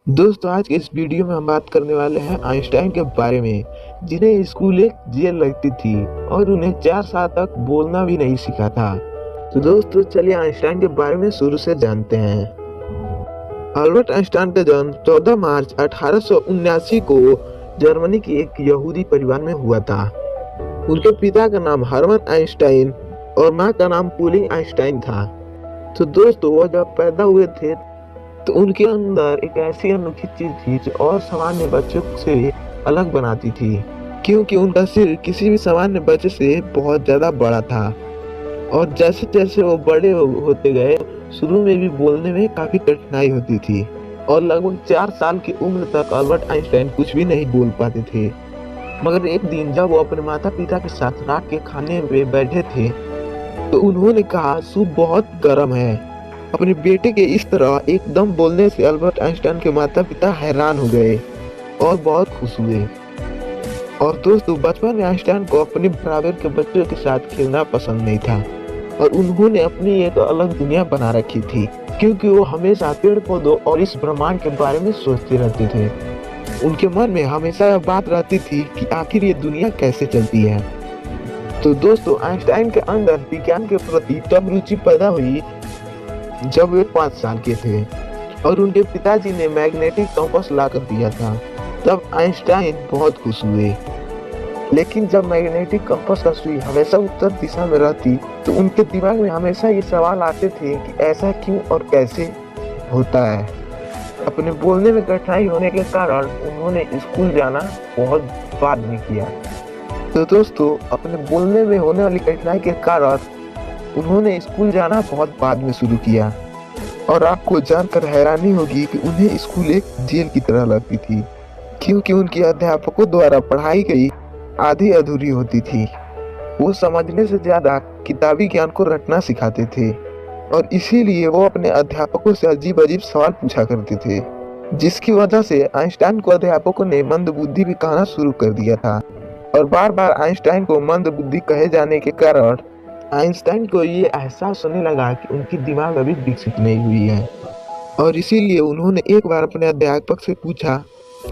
दोस्तों, आज के इस वीडियो में हम बात करने वाले हैं आइंस्टाइन के बारे में, जिन्हें स्कूल एक जेल लगती थी और उन्हें 4 साल तक बोलना भी नहीं सीखा था। तो दोस्तों, चलिए आइंस्टाइन के बारे में शुरू से जानते हैं। अल्बर्ट आइंस्टाइन का जन्म 14 मार्च 1879 को जर्मनी के एक यहूदी परिवार में हुआ था। उनके पिता का नाम हरमन आइंस्टाइन और माँ का नाम पुलिंग आइंस्टाइन था। तो दोस्तों, वो जब पैदा हुए थे तो उनके अंदर एक ऐसी अनोखी चीज थी जो और सामान्य बच्चों से अलग बनाती थी, क्योंकि उनका सिर किसी भी सामान्य बच्चे से बहुत ज्यादा बड़ा था। और जैसे जैसे वो बड़े होते गए, शुरू में भी बोलने में काफी कठिनाई होती थी और लगभग 4 साल की उम्र तक अल्बर्ट आइंस्टाइन कुछ भी नहीं बोल पाते थे। मगर एक दिन जब वो अपने माता पिता के साथ रात के खाने में बैठे थे तो उन्होंने कहा, सूप बहुत गर्म है। अपने बेटे के इस तरह एकदम बोलने से अल्बर्ट आइंस्टाइन के माता पिता हैरान हो गए और बहुत खुश हुए। और दोस्तों, बचपन में आइंस्टाइन को अपने बराबर के बच्चों के साथ खेलना पसंद नहीं था और उन्होंने अपनी एक अलग दुनिया बना रखी थी, क्योंकि वो हमेशा पेड़ पौधों और इस ब्रह्मांड के बारे में सोचते रहते थे। उनके मन में हमेशा यह बात रहती थी कि आखिर ये दुनिया कैसे चलती है। तो दोस्तों, आइंस्टाइन के अंदर विज्ञान के प्रति तब रुचि पैदा हुई जब वे 5 साल के थे और उनके पिताजी ने मैग्नेटिक कंपास ला कर दिया था। तब आइंस्टाइन बहुत खुश हुए। लेकिन जब मैग्नेटिक कंपास का सुई हमेशा उत्तर दिशा में रहती तो उनके दिमाग में हमेशा ये सवाल आते थे कि ऐसा क्यों और कैसे होता है। अपने बोलने में कठिनाई होने के कारण उन्होंने स्कूल जाना बहुत बाद में किया। तो दोस्तों, अपने बोलने में होने वाली कठिनाई के कारण उन्होंने स्कूल जाना बहुत बाद में शुरू किया। और आपको जानकर हैरानी होगी कि उन्हें स्कूल एक जेल की तरह लगती थी, क्योंकि उनके अध्यापकों द्वारा पढ़ाई गई आधी अधूरी होती थी। वो समझने से ज्यादा किताबी ज्ञान को रटना सिखाते थे और इसीलिए वो अपने अध्यापकों से अजीब अजीब सवाल पूछा करते थे, जिसकी वजह से आइंस्टाइन को अध्यापकों ने मंदबुद्धि भी कहना शुरू कर दिया था। और बार बार आइंस्टाइन को मंदबुद्धि कहे जाने के कारण आइंस्टाइन को ये एहसास होने लगा कि उनकी दिमाग अभी विकसित नहीं हुई है। और इसीलिए उन्होंने एक बार अपने अध्यापक से पूछा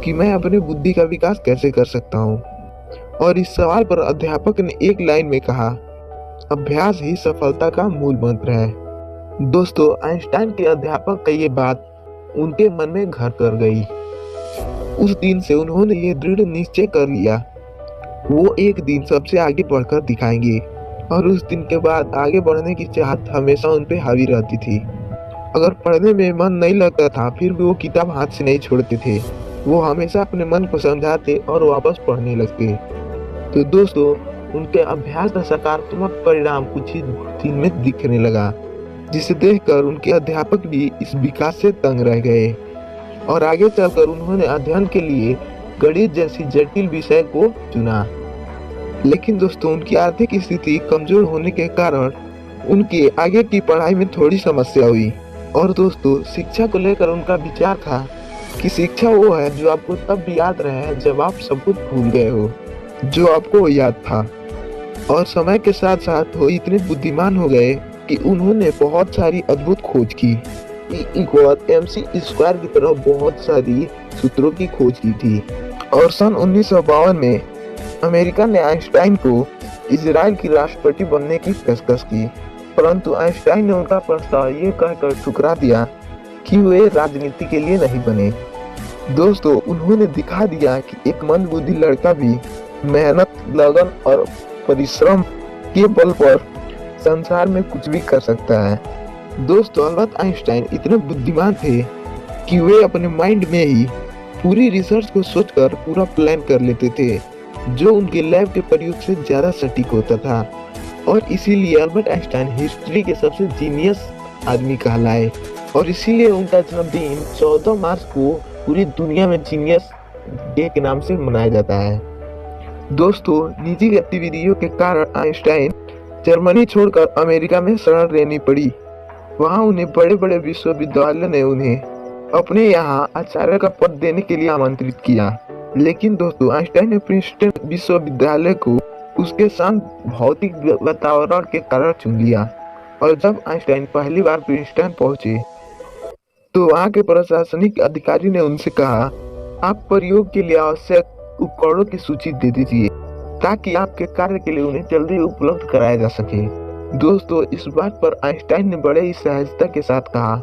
कि मैं अपनी बुद्धि का विकास कैसे कर सकता हूँ। और इस सवाल पर अध्यापक ने एक लाइन में कहा, अभ्यास ही सफलता का मूल मंत्र है। दोस्तों, आइंस्टाइन के अध्यापक की ये बात उनके मन में घर कर गई। उस दिन से उन्होंने ये दृढ़ निश्चय कर लिया, वो एक दिन सबसे आगे बढ़कर दिखाएंगे। और उस दिन के बाद आगे बढ़ने की चाहत हमेशा उन पे हावी रहती थी। अगर पढ़ने में मन नहीं लगता था फिर भी वो किताब हाथ से नहीं छोड़ते थे। वो हमेशा अपने मन को समझाते और वापस पढ़ने लगते। तो दोस्तों, उनके अभ्यास का सकारात्मक परिणाम कुछ ही दिन में दिखने लगा, जिसे देखकर उनके अध्यापक भी इस विकास से तंग रह गए और आगे चलकर उन्होंने अध्ययन के लिए गणित जैसी जटिल विषय को चुना। लेकिन दोस्तों, उनकी आर्थिक स्थिति कमजोर होने के कारण उनके आगे की पढ़ाई में थोड़ी समस्या हुई। और दोस्तों, शिक्षा को लेकर उनका विचार था कि शिक्षा वो है जो आपको तब भी याद रहे जब आप सब कुछ भूल गए हो जो आपको याद था। और समय के साथ साथ वो इतने बुद्धिमान हो गए कि उन्होंने बहुत सारी अद्भुत खोज की। E=mc² की तरह बहुत सारी सूत्रों की खोज की थी। और सन 1952 में अमेरिका ने आइंस्टाइन को इजराइल की राष्ट्रपति बनने की पेशकश की, परंतु आइंस्टाइन ने उनका प्रस्ताव ये कहकर ठुकरा दिया कि वे राजनीति के लिए नहीं बने। दोस्तों, उन्होंने दिखा दिया कि एक मंदबुद्धि लड़का भी मेहनत, लगन और परिश्रम के बल पर संसार में कुछ भी कर सकता है। दोस्तों, अल्बर्ट आइंस्टाइन इतने बुद्धिमान थे कि वे अपने माइंड में ही पूरी रिसर्च को सोचकर पूरा प्लान कर लेते थे, जो उनके लैब के प्रयोग से ज्यादा सटीक होता था। और इसीलिए अल्बर्ट आइंस्टाइन हिस्ट्री के सबसे जीनियस आदमी कहलाए। और इसीलिए उनका जन्मदिन 14 मार्च को पूरी दुनिया में जीनियस डे के नाम से मनाया जाता है। दोस्तों, निजी गतिविधियों के कारण आइंस्टाइन जर्मनी छोड़कर अमेरिका में शरण लेनी पड़ी। वहां उन्हें बड़े बड़े विश्वविद्यालयों ने उन्हें अपने यहाँ आचार्य का पद देने के लिए आमंत्रित किया। लेकिन दोस्तों, आइंस्टाइन ने प्रिंसटन विश्वविद्यालय को उसके शांत भौतिक वातावरण के कारण चुन लिया। और जब आइंस्टाइन पहली बार प्रिंसटन पहुंचे तो वहाँ के प्रशासनिक अधिकारी ने उनसे कहा, आप प्रयोग के लिए आवश्यक उपकरणों की सूची दे दीजिए ताकि आपके कार्य के लिए उन्हें जल्दी उपलब्ध कराया जा सके। दोस्तों, इस बात पर आइंस्टाइन ने बड़े ही सहजता के साथ कहा,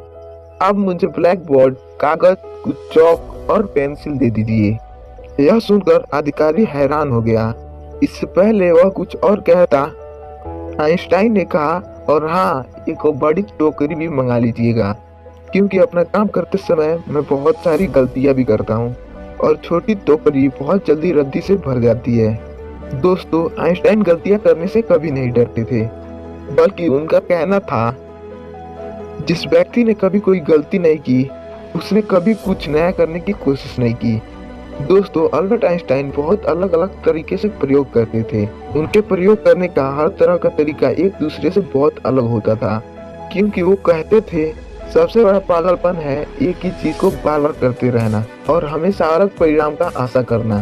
अब मुझे ब्लैक बोर्ड, कागज, कुछ चौक और पेंसिल दे दीजिए। यह सुनकर अधिकारी हैरान हो गया। इससे पहले वह कुछ और कहता, आइंस्टाइन ने कहा, और हाँ, एक बड़ी टोकरी भी मंगा लीजिएगा, क्योंकि अपना काम करते समय मैं बहुत सारी गलतियां भी करता हूँ और छोटी टोकरी बहुत जल्दी रद्दी से भर जाती है। दोस्तों, आइंस्टाइन गलतियां करने से कभी नहीं डरते थे, बल्कि उनका कहना था, जिस व्यक्ति ने कभी कोई गलती नहीं की, उसने कभी कुछ नया करने की कोशिश नहीं की। दोस्तों, अल्बर्ट आइंस्टाइन बहुत अलग अलग तरीके से प्रयोग करते थे। उनके प्रयोग करने का हर तरह का तरीका एक दूसरे से बहुत अलग होता था, क्योंकि वो कहते थे, सबसे बड़ा पागलपन है एक ही चीज को बार बार करते रहना और हमेशा अलग परिणाम का आशा करना।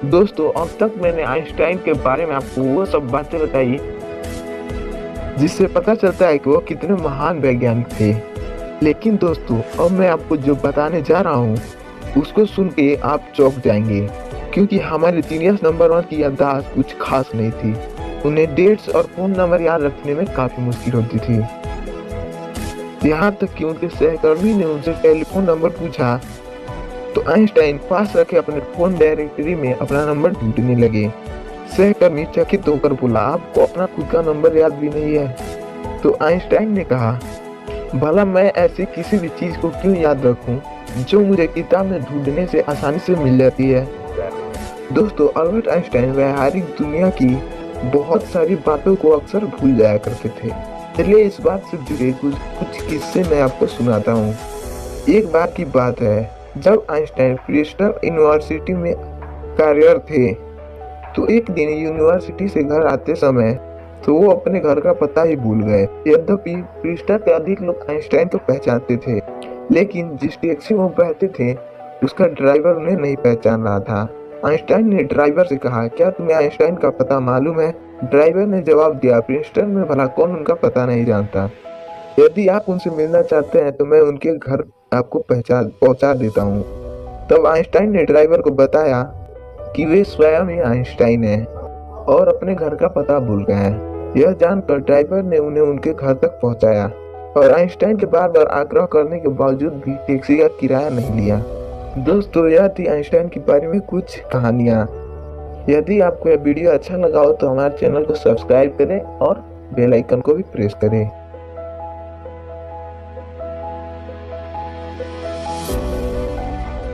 दोस्तों, अब तक मैंने आइंस्टाइन के बारे में आपको वो सब बातें बताई जिससे पता चलता है कि वो कितने महान वैज्ञानिक थे। लेकिन दोस्तों, अब मैं आपको जो बताने जा रहा हूँ उसको सुन के आप चौंक जाएंगे, क्योंकि हमारे जीनियस नंबर 1 की याददाश्त कुछ खास नहीं थी। उन्हें डेट्स और फोन नंबर याद रखने में काफी मुश्किल होती थी। यहाँ तक कि उनके सहकर्मी ने उनसे टेलीफोन नंबर पूछा तो आइंस्टाइन पास रखे अपने फोन डायरेक्टरी में अपना नंबर ढूंढने लगे। सहकर्मी चकित होकर बोला, आपको अपना खुद का नंबर याद भी नहीं है? तो आइंस्टाइन ने कहा, भला मैं ऐसी किसी भी चीज को क्यों याद रखूं जो मुझे किताब में ढूंढने से आसानी से मिल जाती है। दोस्तों, अल्बर्ट आइंस्टाइन व्यावहारिक दुनिया की बहुत सारी बातों को अक्सर भूल जाया करते थे। चलिए इस बात से जुड़े कुछ किस्से मैं आपको सुनाता हूँ। एक बार की बात है, जब आइंस्टाइन प्रिंस्टन यूनिवर्सिटी में कार्यरत थे, तो एक दिन यूनिवर्सिटी से घर आते समय तो वो अपने घर का पता ही भूल गए। यद्यपि प्रिंस्टन के अधिक लोग आइंस्टाइन को पहचानते थे, लेकिन जिस टैक्सी में बैठते थे उसका ड्राइवर उन्हें नहीं पहचान रहा था। आइंस्टाइन ने ड्राइवर से कहा, क्या तुम्हें आइंस्टाइन का पता मालूम है? ड्राइवर ने जवाब दिया, प्रिंस्टन में भला कौन उनका पता नहीं जानता। यदि आप उनसे मिलना चाहते हैं तो मैं उनके घर आपको पहुंचा देता हूँ। तब आइंस्टाइन ने ड्राइवर को बताया कि वे स्वयं ही आइंस्टाइन हैं और अपने घर का पता भूल गए हैं। यह जानकर ड्राइवर ने उन्हें उनके घर तक पहुंचाया और आइंस्टाइन के बार बार आग्रह करने के बावजूद भी टैक्सी का किराया नहीं लिया। दोस्तों, यह थी आइंस्टाइन के बारे में कुछ कहानियाँ। यदि आपको यह वीडियो अच्छा लगा हो तो हमारे चैनल को सब्सक्राइब करें और बेल आइकन को भी प्रेस करें।